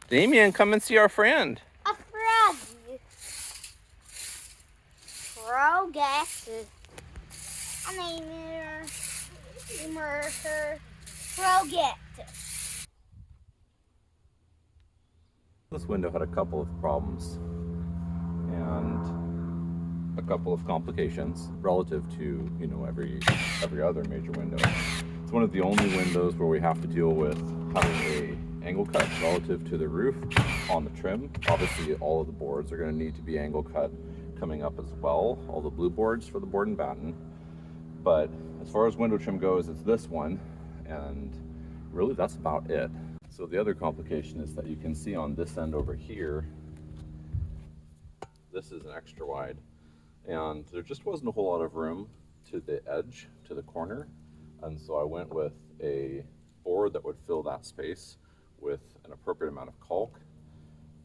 Damien, come and see our friend. A froggy. Frogaxes. I name her Frogaxes. This window had a couple of problems and a couple of complications relative to, you know, every other major window. It's one of the only windows where we have to deal with having a angle cut relative to the roof on the trim. Obviously, all of the boards are going to need to be angle cut coming up as well, all the blue boards for the board and batten. But as far as window trim goes, it's this one, and really that's about it. So the other complication is that you can see on this end over here, this is an extra wide, and there just wasn't a whole lot of room to the edge, to the corner, and so I went with a board that would fill that space with an appropriate amount of caulk.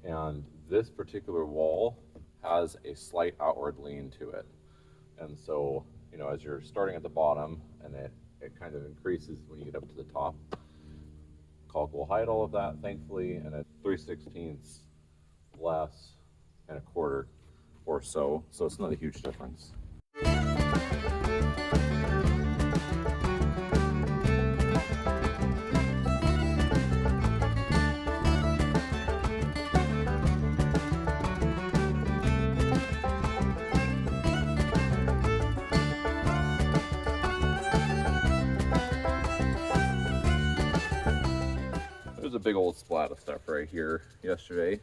And this particular wall has a slight outward lean to it, and so, you know, as you're starting at the bottom and it kind of increases when you get up to the top, caulk will hide all of that, thankfully, and at 3/16 less and a quarter or so, so it's not a huge difference. There's a big old splat of stuff right here. Yesterday,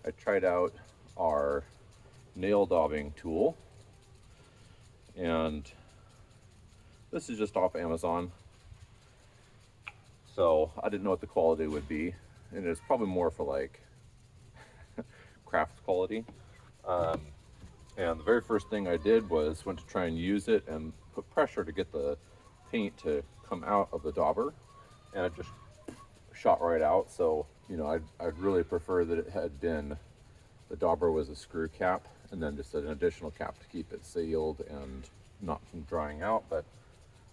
I tried out our nail daubing tool, and this is just off Amazon. So I didn't know what the quality would be, and it's probably more for like craft quality. And the very first thing I did was went to try and use it and put pressure to get the paint to come out of the dauber, and it just shot right out. So, you know, I'd really prefer that it had been, the dauber was a screw cap and then just an additional cap to keep it sealed and not from drying out, but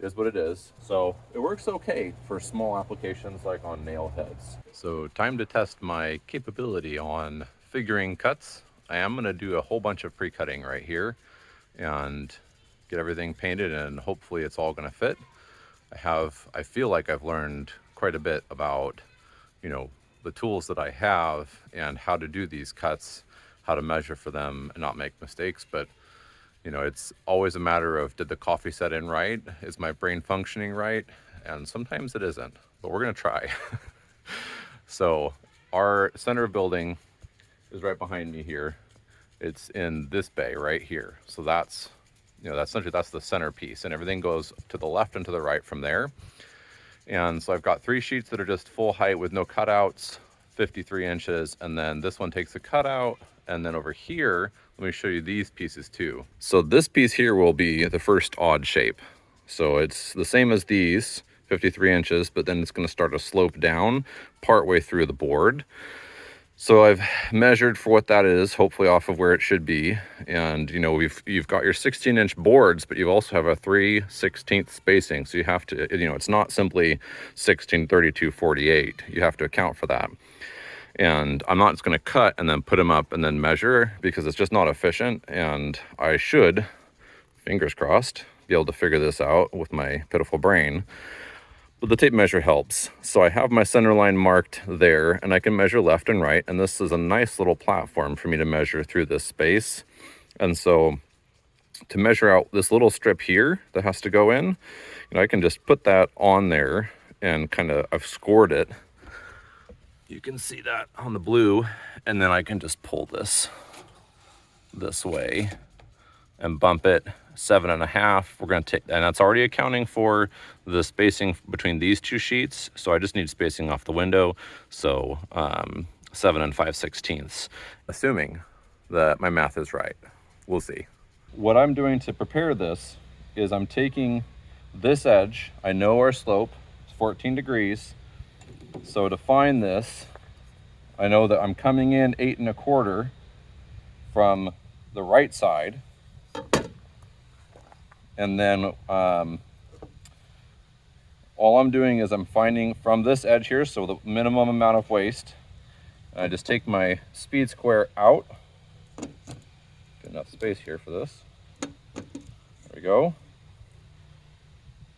it is what it is. So it works okay for small applications like on nail heads. So time to test my capability on figuring cuts. I am gonna do a whole bunch of pre-cutting right here and get everything painted, and hopefully it's all gonna fit. I feel like I've learned quite a bit about, you know, the tools that I have and how to do these cuts, how to measure for them and not make mistakes. But, you know, it's always a matter of, did the coffee set in right? Is my brain functioning right? And sometimes it isn't, but we're gonna try. So our center building is right behind me here. It's in this bay right here. So that's, you know, that's the centerpiece, and everything goes to the left and to the right from there. And so I've got 3 sheets that are just full height with no cutouts, 53 inches. And then this one takes a cutout. And then over here, let me show you these pieces too. So this piece here will be the first odd shape. So it's the same as these, 53 inches, but then it's going to start to slope down partway through the board. So I've measured for what that is, hopefully off of where it should be. And, you know, you've got your 16-inch boards, but you also have a 3/16 spacing. So you have to, you know, it's not simply 16, 32, 48. You have to account for that. And I'm not just going to cut and then put them up and then measure, because it's just not efficient. And I should, fingers crossed, be able to figure this out with my pitiful brain. But the tape measure helps. So I have my center line marked there, and I can measure left and right. And this is a nice little platform for me to measure through this space. And so to measure out this little strip here that has to go in, you know, I can just put that on there and kind of, I've scored it. You can see that on the blue. And then I can just pull this way and bump it 7.5. We're going to take, and that's already accounting for the spacing between these 2 sheets. So I just need spacing off the window. So 7 5/16, assuming that my math is right. We'll see. What I'm doing to prepare this is I'm taking this edge. I know our slope is 14 degrees. So to find this, I know that I'm coming in 8 1/4 from the right side. And then all I'm doing is I'm finding from this edge here, so the minimum amount of waste, I just take my speed square out. Get enough space here for this. There we go.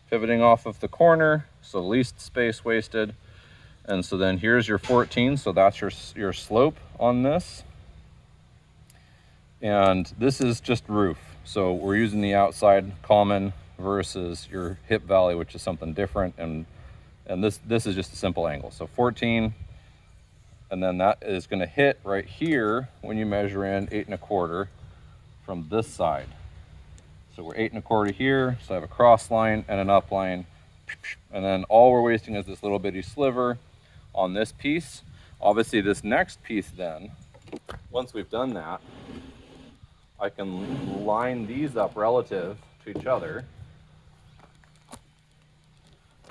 Pivoting off of the corner, so least space wasted. And so then here's your 14, so that's your slope on this. And this is just roof. So we're using the outside common versus your hip valley, which is something different. And this is just a simple angle. So 14, and then that is gonna hit right here when you measure in 8 1/4 from this side. So we're 8 1/4 here, so I have a cross line and an up line. And then all we're wasting is this little bitty sliver on this piece. Obviously this next piece then, once we've done that, I can line these up relative to each other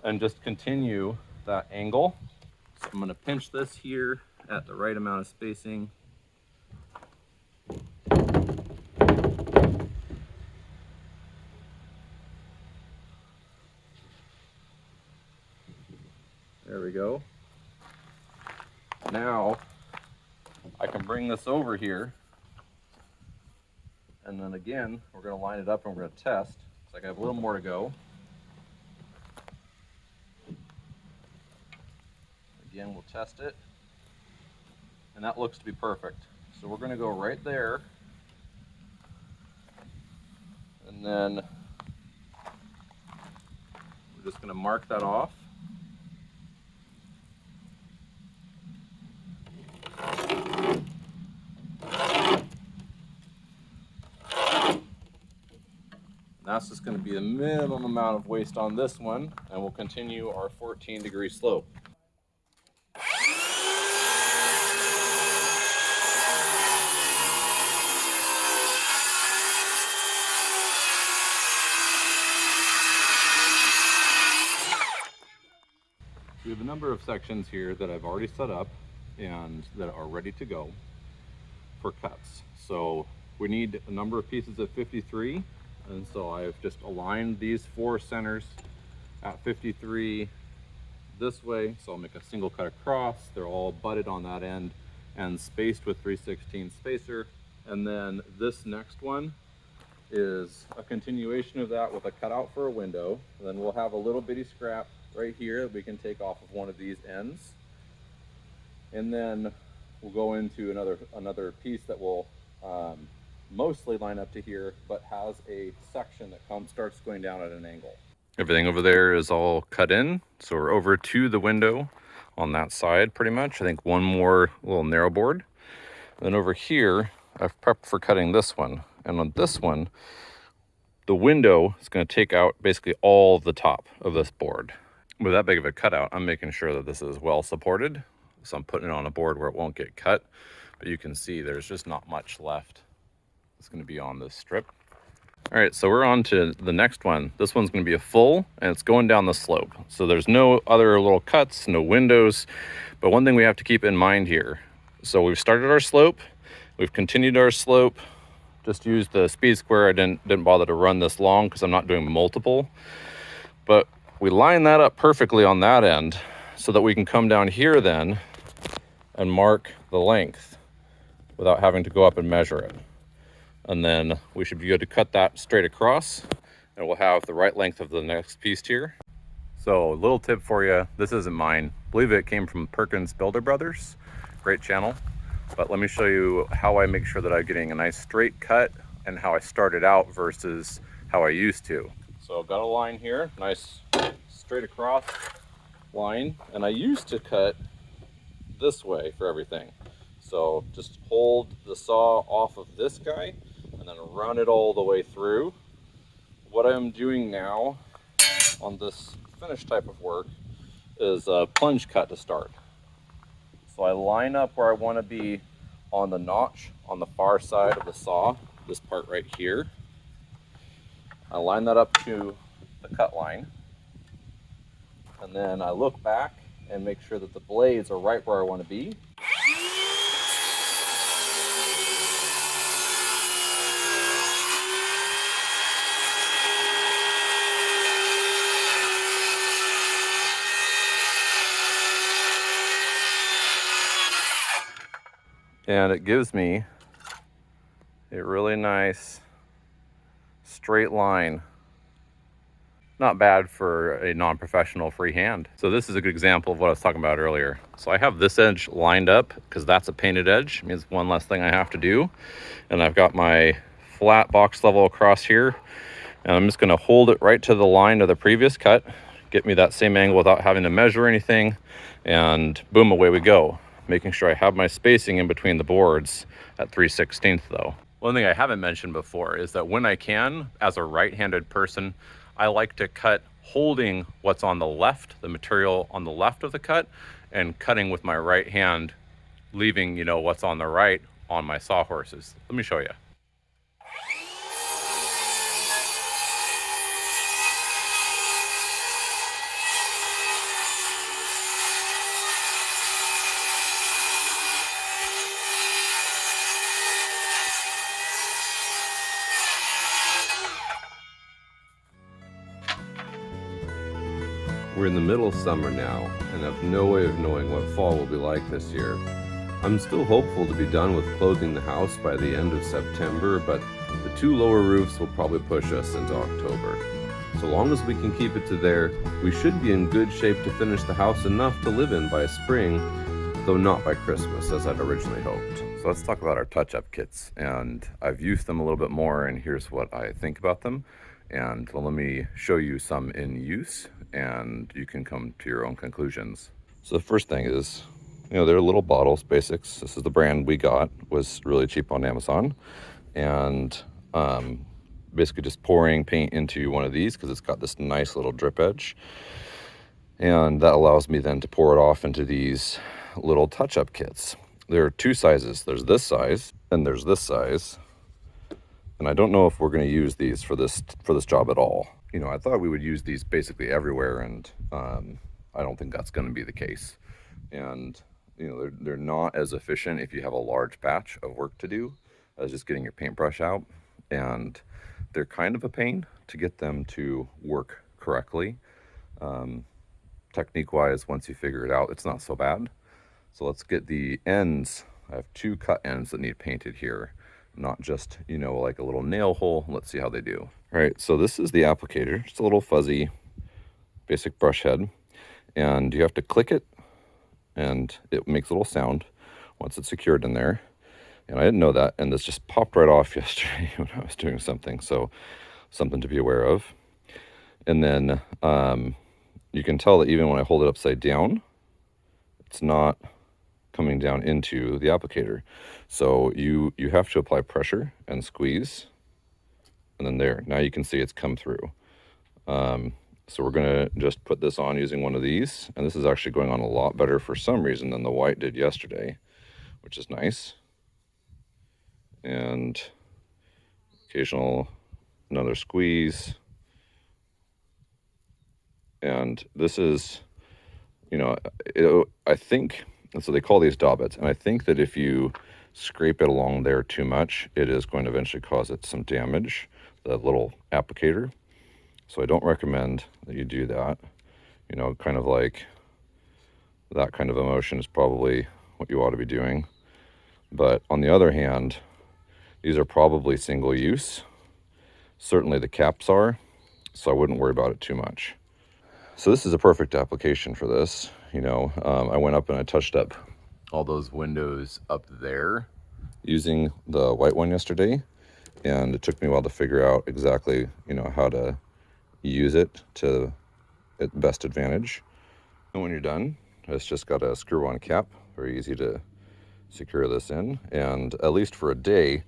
and just continue that angle. So I'm gonna pinch this here at the right amount of spacing. There we go. Now I can bring this over here, and then again, we're gonna line it up and we're gonna test. So I have a little more to go. Again, we'll test it. And that looks to be perfect. So we're gonna go right there. And then we're just gonna mark that off. That's just going to be the minimum amount of waste on this one, and we'll continue our 14-degree slope. We have a number of sections here that I've already set up and that are ready to go for cuts. So we need a number of pieces of 53, and so I've just aligned these 4 centers at 53 this way, so I'll make a single cut across. They're all butted on that end and spaced with 3/16 spacer. And then this next one is a continuation of that with a cutout for a window. And then we'll have a little bitty scrap right here that we can take off of one of these ends. And then we'll go into another piece that will mostly line up to here, but has a section that starts going down at an angle. Everything over there is all cut in, so we're over to the window on that side pretty much. I think one more little narrow board. And then over here, I've prepped for cutting this one. And on this one, the window is going to take out basically all the top of this board. With that big of a cutout, I'm making sure that this is well supported. So I'm putting it on a board where it won't get cut. But you can see there's just not much left. It's going to be on this strip. All right, so we're on to the next one. This one's going to be a full, and it's going down the slope. So there's no other little cuts, no windows. But one thing we have to keep in mind here. So we've started our slope. We've continued our slope. Just used the speed square. I didn't bother to run this long because I'm not doing multiple. But we line that up perfectly on that end so that we can come down here then and mark the length without having to go up and measure it. And then we should be good to cut that straight across, and we'll have the right length of the next piece here. So a little tip for you, this isn't mine. I believe it came from Perkins Builder Brothers, great channel. But let me show you how I make sure that I'm getting a nice straight cut and how I started out versus how I used to. So I've got a line here, nice straight across line, and I used to cut this way for everything. So just hold the saw off of this guy and then run it all the way through. What I'm doing now on this finished type of work is a plunge cut to start. So I line up where I want to be on the notch on the far side of the saw, this part right here. I line that up to the cut line, and then I look back and make sure that the blades are right where I want to be. And it gives me a really nice straight line. Not bad for a non-professional freehand. So this is a good example of what I was talking about earlier. So I have this edge lined up because that's a painted edge. It means one less thing I have to do. And I've got my flat box level across here. And I'm just gonna hold it right to the line of the previous cut, get me that same angle without having to measure anything, and boom, away we go. Making sure I have my spacing in between the boards at 3/16 though. One thing I haven't mentioned before is that when I can, as a right-handed person, I like to cut holding what's on the left, the material on the left of the cut, and cutting with my right hand, leaving, you know, what's on the right on my sawhorses. Let me show you. We're in the middle of summer now, and have no way of knowing what fall will be like this year. I'm still hopeful to be done with clothing the house by the end of September, but the 2 lower roofs will probably push us into October. So long as we can keep it to there, we should be in good shape to finish the house enough to live in by spring, though not by Christmas, as I'd originally hoped. So let's talk about our touch-up kits, and I've used them a little bit more, and here's what I think about them. And let me show you some in use, and you can come to your own conclusions. So the first thing is, you know, they're little bottles, basics. This is the brand we got, was really cheap on Amazon. And basically just pouring paint into one of these because it's got this nice little drip edge. And that allows me then to pour it off into these little touch-up kits. There are 2 sizes. There's this size and there's this size. And I don't know if we're going to use these for this job at all. You know, I thought we would use these basically everywhere, and I don't think that's going to be the case. And you know, they're not as efficient if you have a large batch of work to do as just getting your paintbrush out. And they're kind of a pain to get them to work correctly. Technique-wise, once you figure it out, it's not so bad. So let's get the ends. I have 2 cut ends that need painted here, not just, you know, like a little nail hole. Let's see how they do. All right, so this is the applicator. Just a little fuzzy basic brush head, and you have to click it and it makes a little sound once it's secured in there. And I didn't know that, and this just popped right off yesterday when I was doing something, so something to be aware of. And then you can tell that even when I hold it upside down, it's not coming down into the applicator. So you have to apply pressure and squeeze, and then there, now you can see it's come through. So we're gonna just put this on using one of these, and this is actually going on a lot better for some reason than the white did yesterday, which is nice. And occasional another squeeze. And this is, you know, I think, and so they call these daubers, and I think that if you scrape it along there too much, it is going to eventually cause it some damage, the little applicator. So I don't recommend that you do that. You know, kind of like that kind of a motion is probably what you ought to be doing. But on the other hand, these are probably single use. Certainly the caps are, so I wouldn't worry about it too much. So this is a perfect application for this. You know, I went up and I touched up all those windows up there using the white one yesterday, and it took me a while to figure out exactly, you know, how to use it to its best advantage. And when you're done, it's just got a screw-on cap, very easy to secure this in, and at least for a day,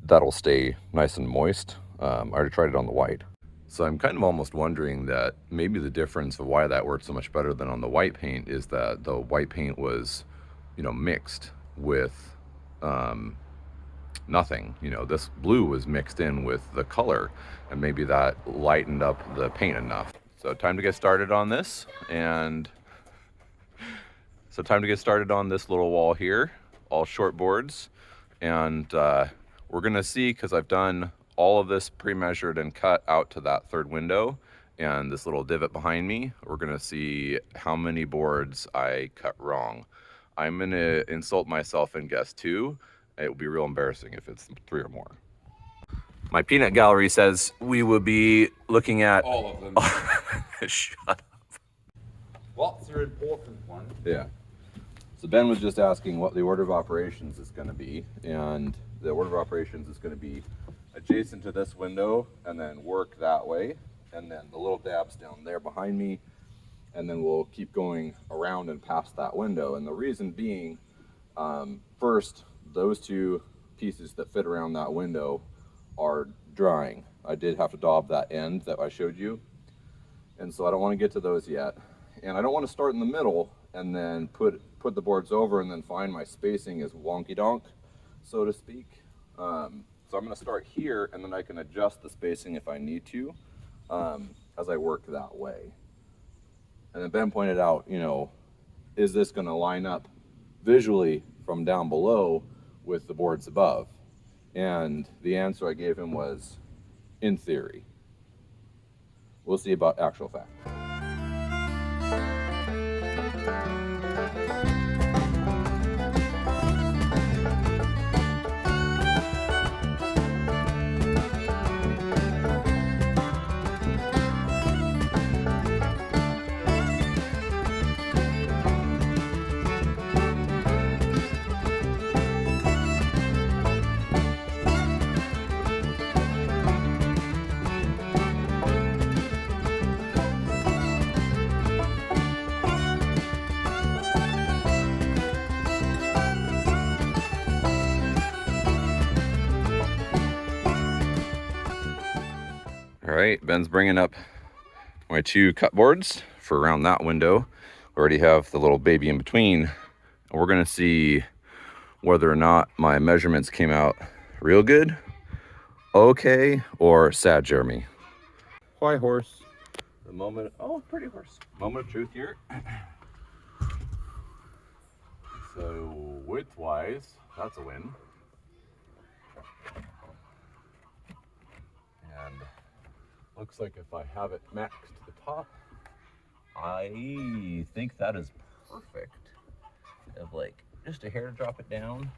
that'll stay nice and moist. I already tried it on the white. So I'm kind of almost wondering that maybe the difference of why that worked so much better than on the white paint is that the white paint was, you know, mixed with nothing. You know, this blue was mixed in with the color, and maybe that lightened up the paint enough. So time to get started on this, and so time to get started on this little wall here, all short boards, and we're gonna see, because I've done all of this pre-measured and cut out to that third window and this little divot behind me, we're gonna see how many boards I cut wrong. I'm going to insult myself and guess 2. It will be real embarrassing if it's 3 or more. My peanut gallery says we will be looking at all of them. Shut up. What's your important one? Yeah. So Ben was just asking what the order of operations is going to be, and the order of operations is going to be adjacent to this window and then work that way, and then the little dabs down there behind me, and then we'll keep going around and past that window. And the reason being, first, those 2 pieces that fit around that window are drying. I did have to daub that end that I showed you, and so I don't want to get to those yet. And I don't want to start in the middle and then put the boards over and then find my spacing is wonky donk, so to speak. So I'm going to start here, and then I can adjust the spacing if I need to as I work that way. And then Ben pointed out, you know, is this going to line up visually from down below with the boards above? And the answer I gave him was, in theory. We'll see about actual fact. All right, Ben's bringing up my 2 cut boards for around that window. We already have the little baby in between, and we're gonna see whether or not my measurements came out real good, okay, or sad Jeremy. Why horse? The moment, oh, pretty horse. Moment of truth here. So width-wise, that's a win. And looks like if I have it maxed to the top, I think that is perfect. I have like just a hair to drop it down.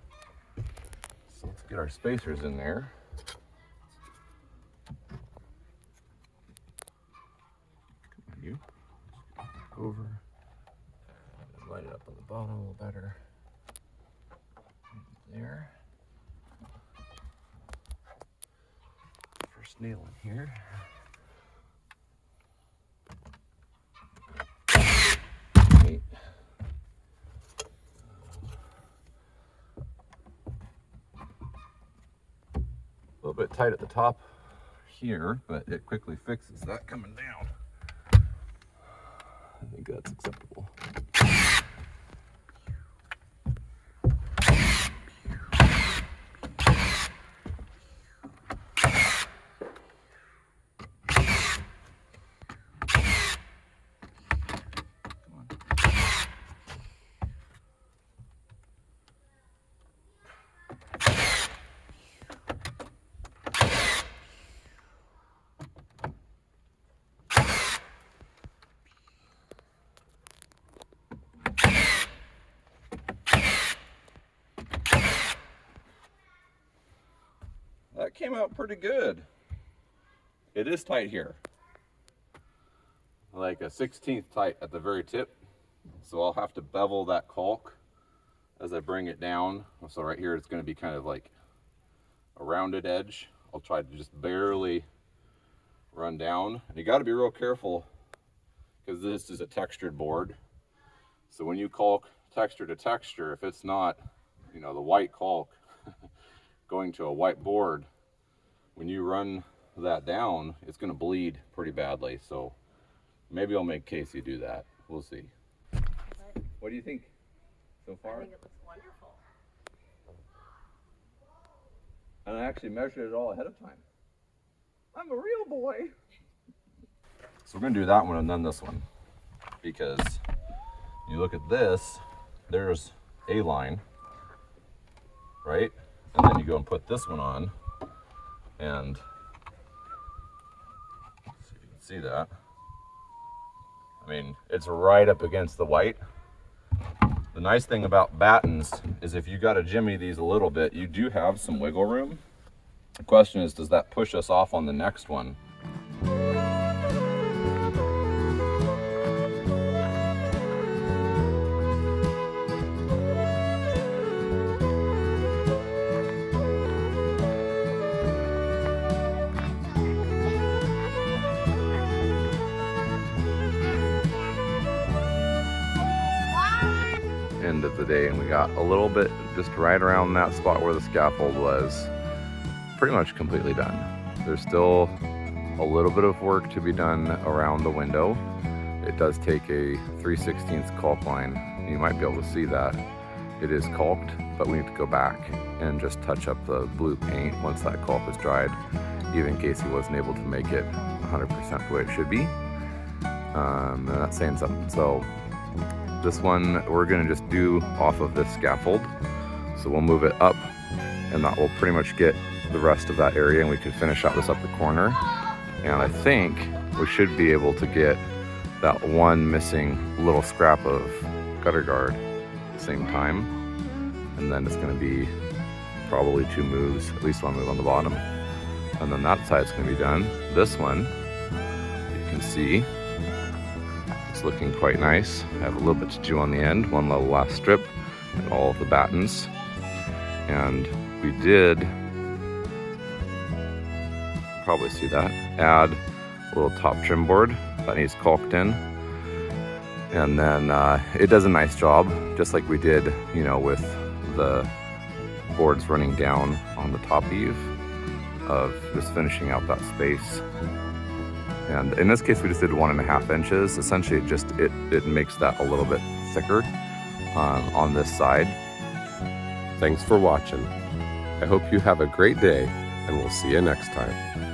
So let's get our spacers in there. Come on, you. Over. Line it up on the bottom a little better. There. First nail in here. Okay. A little bit tight at the top here, but it quickly fixes that coming down. I think that's acceptable. That came out pretty good. It is tight here. Like a 16th tight at the very tip. So I'll have to bevel that caulk as I bring it down. So right here it's going to be kind of like a rounded edge. I'll try to just barely run down. And you got to be real careful because this is a textured board. So when you caulk texture to texture, if it's not, you know, the white caulk going to a white board, when you run that down, it's going to bleed pretty badly. So maybe I'll make Casey do that. We'll see. What do you think so far? I think it looks wonderful. And I actually measured it all ahead of time. I'm a real boy. So we're going to do that one and then this one. Because you look at this, there's a line, right? And then you go and put this one on, and see if you can see that. I mean, it's right up against the white. The nice thing about battens is if you got to jimmy these a little bit, you do have some wiggle room. The question is, does that push us off on the next one? End of the day, and we got a little bit just right around that spot where the scaffold was, pretty much completely done. There's still a little bit of work to be done around the window. It does take a 3/16 caulk line. You might be able to see that it is caulked, but we need to go back and just touch up the blue paint once that caulk is dried, even in case he wasn't able to make it 100% the way it should be. And that's saying something. So this one we're gonna just do off of this scaffold. So we'll move it up, and that will pretty much get the rest of that area, and we can finish out this upper corner. And I think we should be able to get that one missing little scrap of gutter guard at the same time. And then it's gonna be probably 2 moves, at least 1 move on the bottom. And then that side's gonna be done. This one, you can see, it's looking quite nice. I have a little bit to do on the end, one little last strip, and all of the battens. And we did, probably see that, add a little top trim board that needs caulked in. And then it does a nice job, just like we did, you know, with the boards running down on the top eave, of just finishing out that space. And in this case, we just did 1.5 inches. Essentially, it makes that a little bit thicker on this side. Thanks for watching. I hope you have a great day, and we'll see you next time.